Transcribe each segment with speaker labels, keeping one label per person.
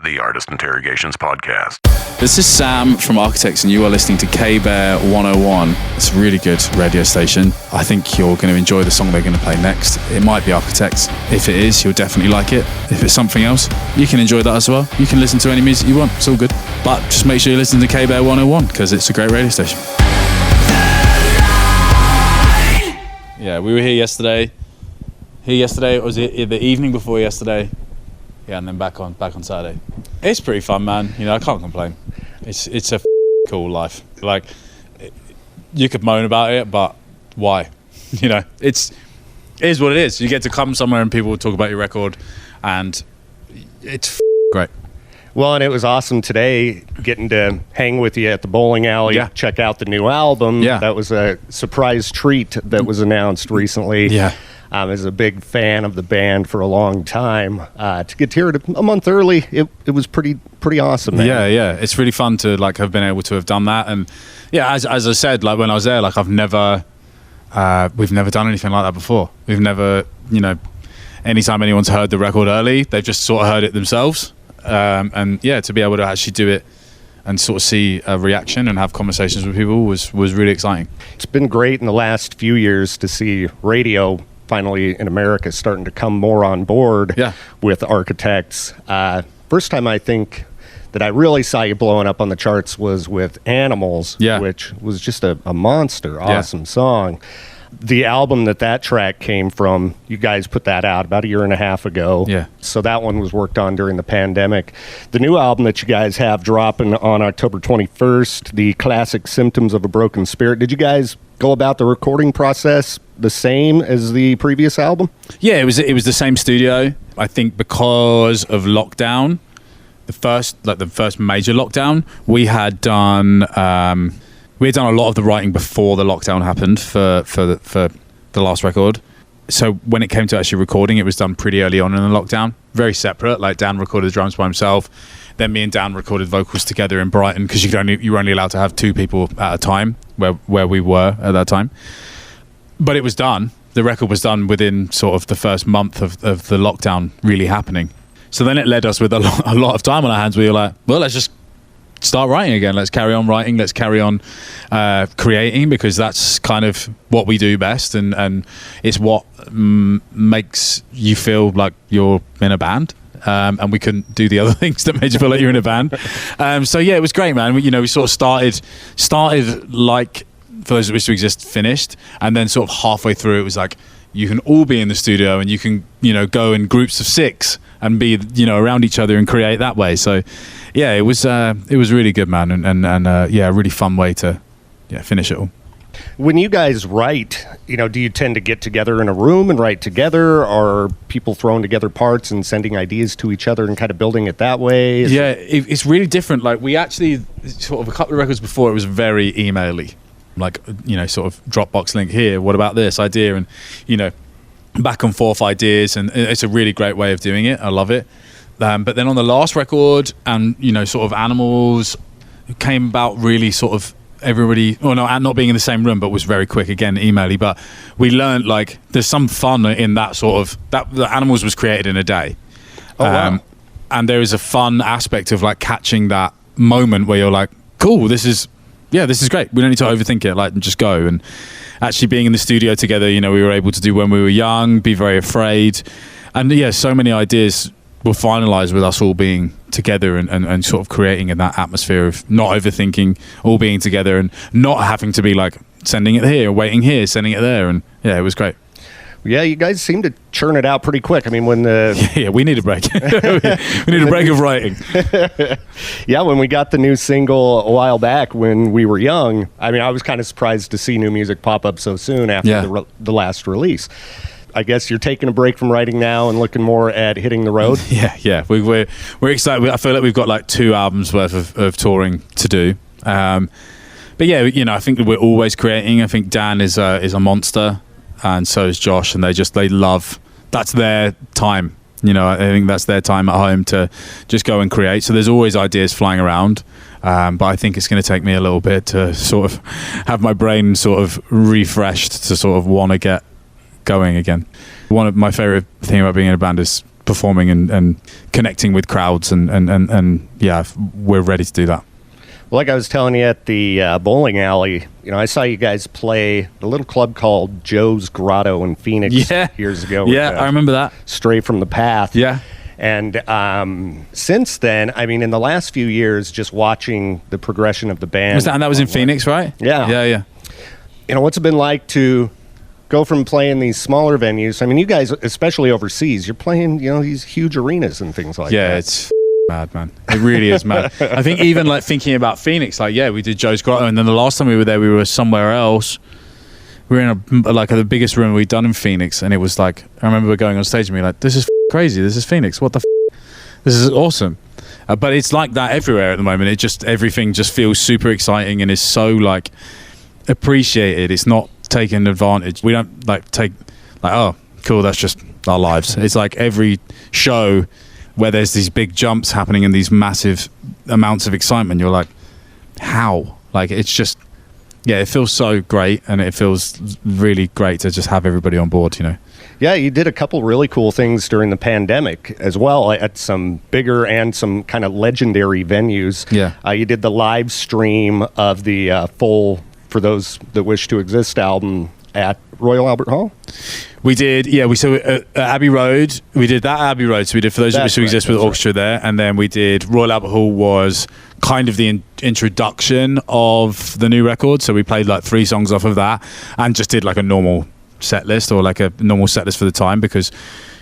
Speaker 1: the Artist Interrogations podcast.
Speaker 2: This is Sam from Architects, and you are listening to K-Bear 101. It's a really good radio station. I think you're going to enjoy the song they're going to play next. It might be Architects. If it is, you'll definitely like it. If it's something else, you can enjoy that as well. You can listen to any music you want. It's all good. But just make sure you listen to K-Bear 101 because it's a great radio station. Yeah, we were here yesterday. It was the evening before yesterday. Yeah, and then back on Saturday. It's pretty fun, man. You know, I can't complain. It's a cool life. Like, you could moan about it, but why? You know, it is what it is. You get to come somewhere and people will talk about your record, and it's great.
Speaker 3: Well, and it was awesome today getting to hang with you at the bowling alley, check out the new album.
Speaker 2: Yeah.
Speaker 3: That was a surprise treat that was announced recently.
Speaker 2: Yeah.
Speaker 3: As a big fan of the band for a long time, to get to hear it a month early, it was pretty awesome, man.
Speaker 2: Yeah. It's really fun to like have been able to have done that. And yeah, as I said, like when I was there, like we've never done anything like that before. We've never, you know, anytime anyone's heard the record early, they've just sort of heard it themselves. And yeah, to be able to actually do it and sort of see a reaction and have conversations with people was really exciting.
Speaker 3: It's been great in the last few years to see radio finally in America starting to come more on board with Architects. First time I think that I really saw you blowing up on the charts was with Animals, which was just a monster, awesome song. The album that track came from, you guys put that out about a year and a half ago. Yeah. So that one was worked on during the pandemic. The new album that you guys have dropping on October 21st, the classic Symptoms of a Broken Spirit. Did you guys go about the recording process the same as the previous album? Yeah,
Speaker 2: it was the same studio. I think because of lockdown, the first major lockdown, we had done a lot of the writing before the lockdown happened for the last record. So when it came to actually recording, it was done pretty early on in the lockdown. Very separate. Like Dan recorded the drums by himself. Then me and Dan recorded vocals together in Brighton because you were only allowed to have two people at a time where we were at that time. But it was done. The record was done within sort of the first month of the lockdown really happening. So then it led us with a lot of time on our hands. We were like, well, let's just start writing again. Let's carry on writing. Let's carry on creating, because that's kind of what we do best, and it's what makes you feel like you're in a band. And we couldn't do the other things that made you feel like you're in a band. So yeah, it was great, man. We sort of started like For Those That Wish to Exist finished, and then sort of halfway through it was like, you can all be in the studio and you can, go in groups of 6 and be, around each other and create that way. So yeah, it was really good, man. And a really fun way to finish it all.
Speaker 3: When you guys write, do you tend to get together in a room and write together, or are people throwing together parts and sending ideas to each other and kind of building it that way?
Speaker 2: It's really different. Like we actually, sort of a couple of records before, it was very email-y. Like, sort of Dropbox link here, what about this idea? And, back and forth ideas. And it's a really great way of doing it. I love it. But then on the last record and, sort of Animals, it came about really sort of everybody, not being in the same room, but was very quick, again, email-y. But we learned, like, there's some fun in that sort of, the Animals was created in a day.
Speaker 3: Wow.
Speaker 2: And there is a fun aspect of, like, catching that moment where you're like, cool, this is great. We don't need to overthink it, like, just go. And actually being in the studio together, we were able to do When We Were Young, Be Very Afraid. And yeah, so many ideas were finalized with us all being together and sort of creating in that atmosphere of not overthinking, all being together and not having to be like sending it here, waiting here, sending it there. And yeah, it was great.
Speaker 3: Yeah, you guys seem to churn it out pretty quick. I mean, when the...
Speaker 2: we need a break. we need a break of writing.
Speaker 3: Yeah, when we got the new single a while back, When We Were Young, I mean, I was kind of surprised to see new music pop up so soon after the last release. I guess you're taking a break from writing now and looking more at hitting the road.
Speaker 2: Yeah. We're excited. I feel like we've got like 2 albums worth of touring to do. But yeah, I think that we're always creating. I think Dan is a monster. And so is Josh, and they love, that's their time. I think that's their time at home to just go and create. So there's always ideas flying around, but I think it's going to take me a little bit to sort of have my brain sort of refreshed to sort of want to get going again. One of my favorite thing about being in a band is performing and connecting with crowds, and yeah, we're ready to do that.
Speaker 3: Well, like I was telling you at the bowling alley, I saw you guys play a little club called Joe's Grotto in Phoenix years ago.
Speaker 2: Yeah, I remember that.
Speaker 3: Stray from the Path.
Speaker 2: Yeah.
Speaker 3: And since then, in the last few years, just watching the progression of the band.
Speaker 2: And that was in Phoenix, right?
Speaker 3: Yeah.
Speaker 2: Yeah.
Speaker 3: What's it been like to go from playing these smaller venues? You guys, especially overseas, you're playing, these huge arenas and things like that.
Speaker 2: Yeah, it's mad, man. It really is mad. I think even like thinking about Phoenix, we did Joe's Grotto, and then the last time we were there, we were somewhere else. We were in the biggest room we'd done in Phoenix, and it was like, I remember going on stage and being like, this is crazy. This is Phoenix. What the This is awesome. But it's like that everywhere at the moment. Everything just feels super exciting and is so like appreciated. It's not taken advantage. We don't take oh, cool, that's just our lives. It's like every show where there's these big jumps happening and these massive amounts of excitement, you're like, how? It's just, yeah, it feels so great, and it feels really great to just have everybody on board,
Speaker 3: Yeah, you did a couple really cool things during the pandemic as well at some bigger and some kind of legendary venues.
Speaker 2: Yeah.
Speaker 3: You did the live stream of the full For Those That Wish to Exist album at Royal Albert Hall?
Speaker 2: We did, yeah. At Abbey Road, we did that Abbey Road. So we did For Those That Wish to Exist with the orchestra there, and then we did Royal Albert Hall was kind of the introduction of the new record. So we played 3 songs off of that, and just did a normal set list, or a normal set list for the time, because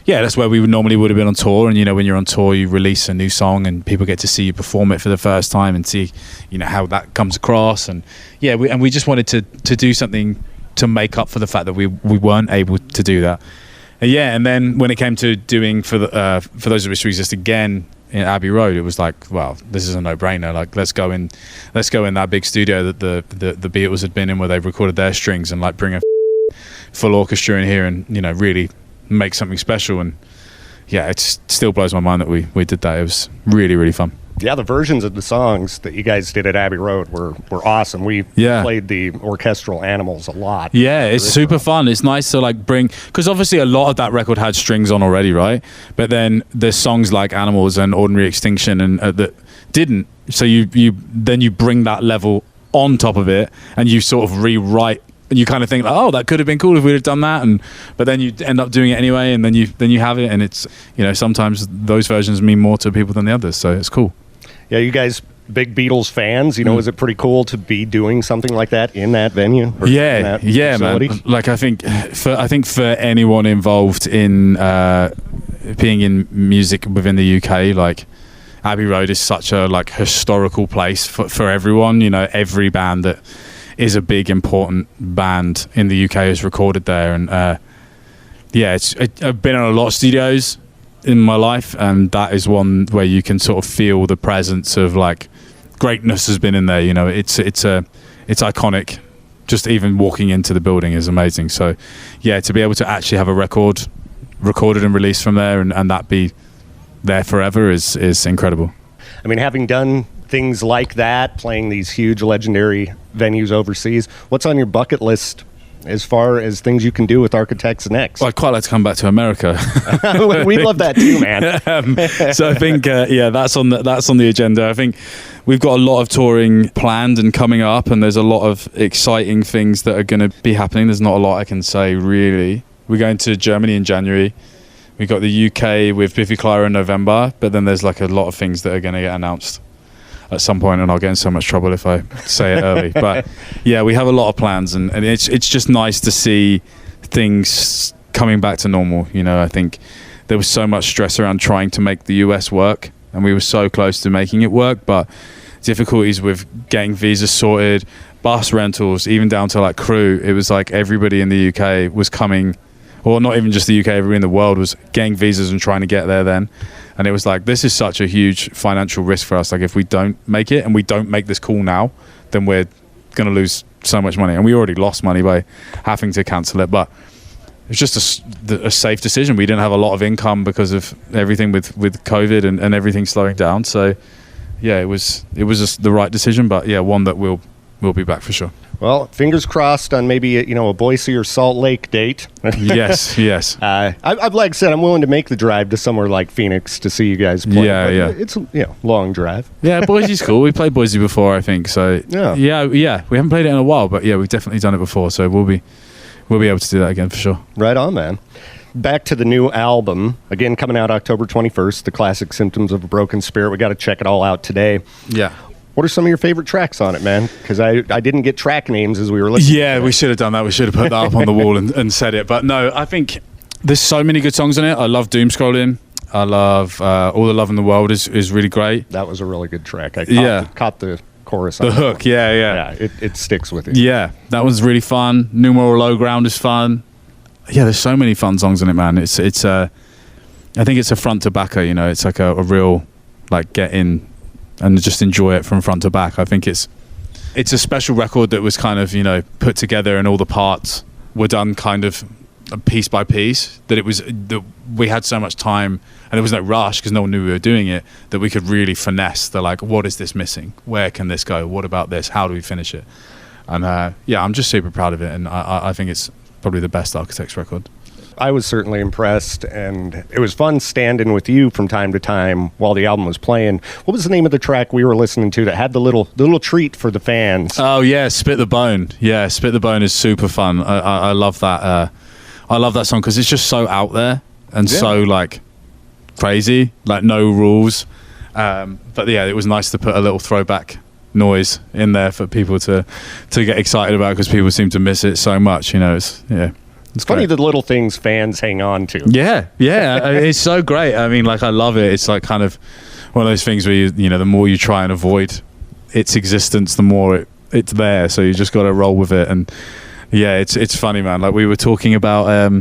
Speaker 2: that's where we normally would have been on tour. And when you're on tour, you release a new song and people get to see you perform it for the first time and see how that comes across. And we just wanted to do something to make up for the fact that we weren't able to do that. And then when it came to doing For Those That Wish to Exist again in Abbey Road, it was like, well, this is a no-brainer. Let's go in that big studio that the Beatles had been in, where they recorded their strings, and bring a full orchestra in here and really make something special. And it still blows my mind that we did that. It was really, really fun.
Speaker 3: Yeah, the versions of the songs that you guys did at Abbey Road were awesome. We played the orchestral animals a lot.
Speaker 2: Yeah, it's super fun. It's nice to bring, because obviously a lot of that record had strings on already, right? But then there's songs like Animals and Ordinary Extinction and that didn't. So you bring that level on top of it, and you sort of rewrite. And you kind of think, oh, that could have been cool if we'd have done that, but then you end up doing it anyway, and then you have it, and it's sometimes those versions mean more to people than the others, so it's cool.
Speaker 3: Yeah, you guys big Beatles fans, is it pretty cool to be doing something like that in that venue?
Speaker 2: Yeah, facility? Man. I think for anyone involved in being in music within the UK, Abbey Road is such a historical place for everyone. Every band that is a big important band in the UK is recorded there, and I've been in a lot of studios in my life, and that is one where you can sort of feel the presence of greatness has been in there. It's iconic. Just even walking into the building is amazing. So to be able to actually have a record recorded and released from there, and that be there forever is incredible.
Speaker 3: Having done things like that, playing these huge legendary venues overseas, what's on your bucket list as far as things you can do with Architects next?
Speaker 2: Well, I'd quite like to come back to America.
Speaker 3: We love that too, man.
Speaker 2: So I think that's on the agenda. I think we've got a lot of touring planned and coming up, and there's a lot of exciting things that are going to be happening. There's not a lot I can say really. We're going to Germany in January. We got the UK with Biffy Clyro in November, but then there's a lot of things that are going to get announced at some point, and I'll get in so much trouble if I say it early. But we have a lot of plans, and it's just nice to see things coming back to normal. I think there was so much stress around trying to make the US work, and we were so close to making it work, but difficulties with getting visas sorted, bus rentals, even down to crew. It was everybody in the UK was coming, or not even just the UK, everybody in the world was getting visas and trying to get there then. And it was this is such a huge financial risk for us. If we don't make it and we don't make this call now, then we're going to lose so much money. And we already lost money by having to cancel it. But it's just a safe decision. We didn't have a lot of income because of everything with COVID and everything slowing down. So, it was the right decision. But, one that we'll we'll be back for sure.
Speaker 3: Well, fingers crossed on maybe a Boise or Salt Lake date.
Speaker 2: Yes.
Speaker 3: I've like I said, I'm willing to make the drive to somewhere like Phoenix to see you guys play.
Speaker 2: Yeah.
Speaker 3: It's a long drive.
Speaker 2: Yeah, Boise's cool. We played Boise before, I think. So yeah. We haven't played it in a while, but yeah, we've definitely done it before. So we'll be able to do that again for sure.
Speaker 3: Right on, man. Back to the new album, again coming out October 21st, The Classic Symptoms of a Broken Spirit. We got to check it all out today.
Speaker 2: Yeah.
Speaker 3: What are some of your favorite tracks on it, man? Because I didn't get track names as we were listening.
Speaker 2: Yeah, we should have done that. We should have put that up on the wall and said it. But no, I think there's so many good songs on it. I love Doom Scrolling. I love All the Love in the World is really great.
Speaker 3: That was a really good track. I caught the chorus on
Speaker 2: the hook. Yeah,
Speaker 3: it sticks with you.
Speaker 2: Yeah, that was really fun. Numeral Low Ground is fun. Yeah, there's so many fun songs on it, man. It's I think it's a front to backer, it's like a real like get in and just enjoy it from front to back. I think it's a special record that was kind of put together, and all the parts were done kind of piece by piece, that we had so much time and there was no rush because no one knew we were doing it, that we could really finesse the like, what is this missing, where can this go, what about this, how do we finish it? And I'm just super proud of it, and I think it's probably the best Architects record.
Speaker 3: I was certainly impressed, and it was fun standing with you from time to time while the album was playing. What was the name of the track we were listening to that had the little treat for the fans?
Speaker 2: Oh yeah, Spit the Bone. Yeah, Spit the Bone is super fun. I love that. I love that song because it's just so out there and so like crazy, like no rules. But yeah, it was nice to put a little throwback noise in there for people to get excited about, because people seem to miss it so much. It's
Speaker 3: funny
Speaker 2: great.
Speaker 3: the little things fans hang on to.
Speaker 2: Yeah, it's so great. I mean, like, I love it. It's like kind of one of those things where the more you try and avoid its existence, the more it's there. So you just got to roll with it. And yeah, it's funny, man. Like, we were talking about,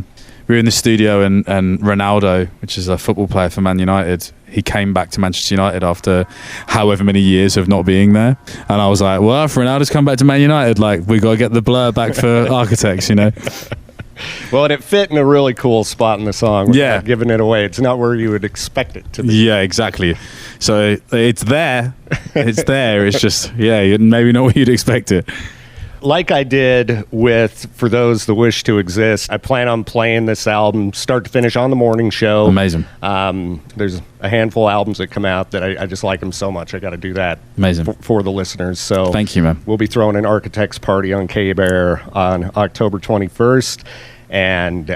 Speaker 2: we were in the studio, and Ronaldo, which is a football player for Man United, he came back to Manchester United after however many years of not being there. And I was like, well, if Ronaldo's come back to Man United, like, we got to get the blur back for Architects,
Speaker 3: Well, and it fit in a really cool spot in the song.
Speaker 2: Yeah.
Speaker 3: Giving it away. It's not where you would expect it to be.
Speaker 2: Yeah, exactly. So it's there. It's there. It's just, maybe not what you'd expect it.
Speaker 3: Like I did with For Those That Wish to Exist, I plan on playing this album start to finish on the morning show.
Speaker 2: Amazing.
Speaker 3: There's a handful of albums that come out that I just like them so much. I got to do that.
Speaker 2: Amazing.
Speaker 3: For the listeners. So
Speaker 2: thank you, man.
Speaker 3: We'll be throwing an Architects party on K-Bear on October 21st. And,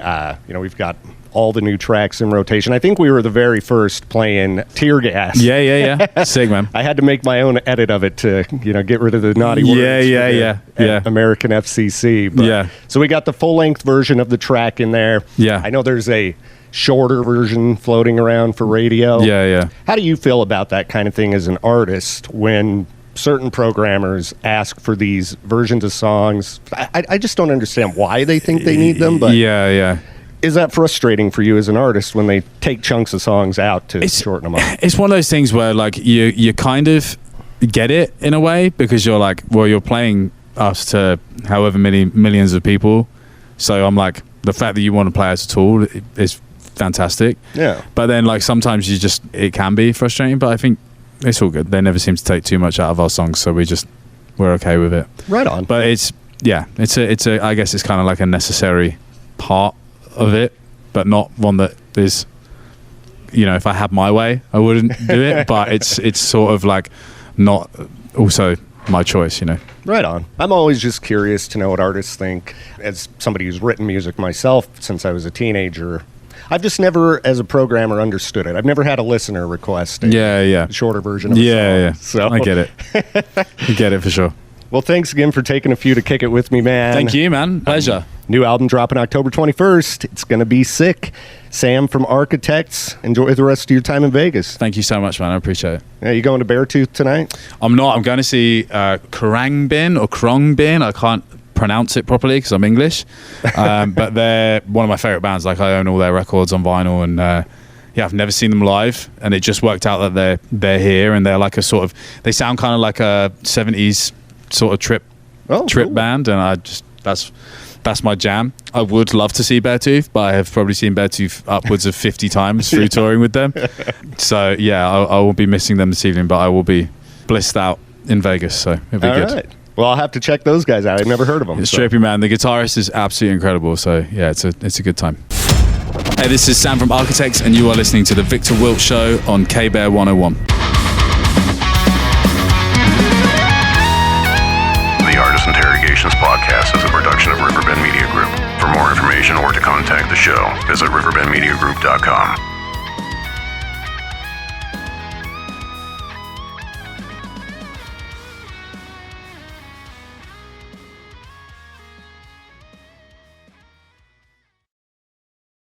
Speaker 3: we've got all the new tracks in rotation. I think we were the very first playing Tear Gas.
Speaker 2: Yeah. Sick, man.
Speaker 3: I had to make my own edit of it to, get rid of the naughty words.
Speaker 2: Yeah.
Speaker 3: American FCC. But, so we got the full-length version of the track in there.
Speaker 2: Yeah.
Speaker 3: I know there's a shorter version floating around for radio.
Speaker 2: Yeah.
Speaker 3: How do you feel about that kind of thing as an artist when certain programmers ask for these versions of songs? I just don't understand why they think they need them, but
Speaker 2: yeah.
Speaker 3: Is that frustrating for you as an artist when they take chunks of songs out to shorten them up?
Speaker 2: It's one of those things where, like, you kind of get it in a way, because you're like, well, you're playing us to however many millions of people, so I'm like, the fact that you want to play us at all is fantastic. Yeah. But then, like, sometimes it can be frustrating, but I think it's all good. They never seem to take too much out of our songs, so we're okay with it.
Speaker 3: Right on.
Speaker 2: But it's a I guess it's kind of like a necessary part of it, but not one that is, if I had my way, I wouldn't do it. But it's sort of like not also my choice,
Speaker 3: Right on. I'm always just curious to know what artists think. As somebody who's written music myself since I was a teenager, I've just never, as a programmer, understood it. I've never had a listener request a shorter version of a song. Yeah. So
Speaker 2: I get it. You get it for sure.
Speaker 3: Well, thanks again for taking a few to kick it with me, man.
Speaker 2: Thank you, man. Pleasure.
Speaker 3: New album dropping October 21st. It's going to be sick. Sam from Architects. Enjoy the rest of your time in Vegas.
Speaker 2: Thank you so much, man. I appreciate it.
Speaker 3: Yeah, you going to Beartooth tonight?
Speaker 2: I'm not. I'm going to see Krangbin or Krongbin. I can't pronounce it properly because I'm English. But they're one of my favorite bands. Like, I own all their records on vinyl, and I've never seen them live, and it just worked out that they're here, and they're like a sort of, they sound kind of like a 70s sort of trip cool. band, and that's my jam. I would love to see Beartooth, but I have probably seen Beartooth upwards of 50 times through touring with them. So yeah, I will be missing them this evening, but I will be blissed out in Vegas, so it'll be good. Right.
Speaker 3: Well, I'll have to check those guys out. I've never heard of them.
Speaker 2: It's trippy, man. The guitarist is absolutely incredible. So yeah, it's a good time. Hey, this is Sam from Architects, and you are listening to the Viktor Wilt Show on K-Bear 101.
Speaker 1: The Artist Interrogations podcast is a production of Riverbend Media Group. For more information or to contact the show, visit riverbendmediagroup.com.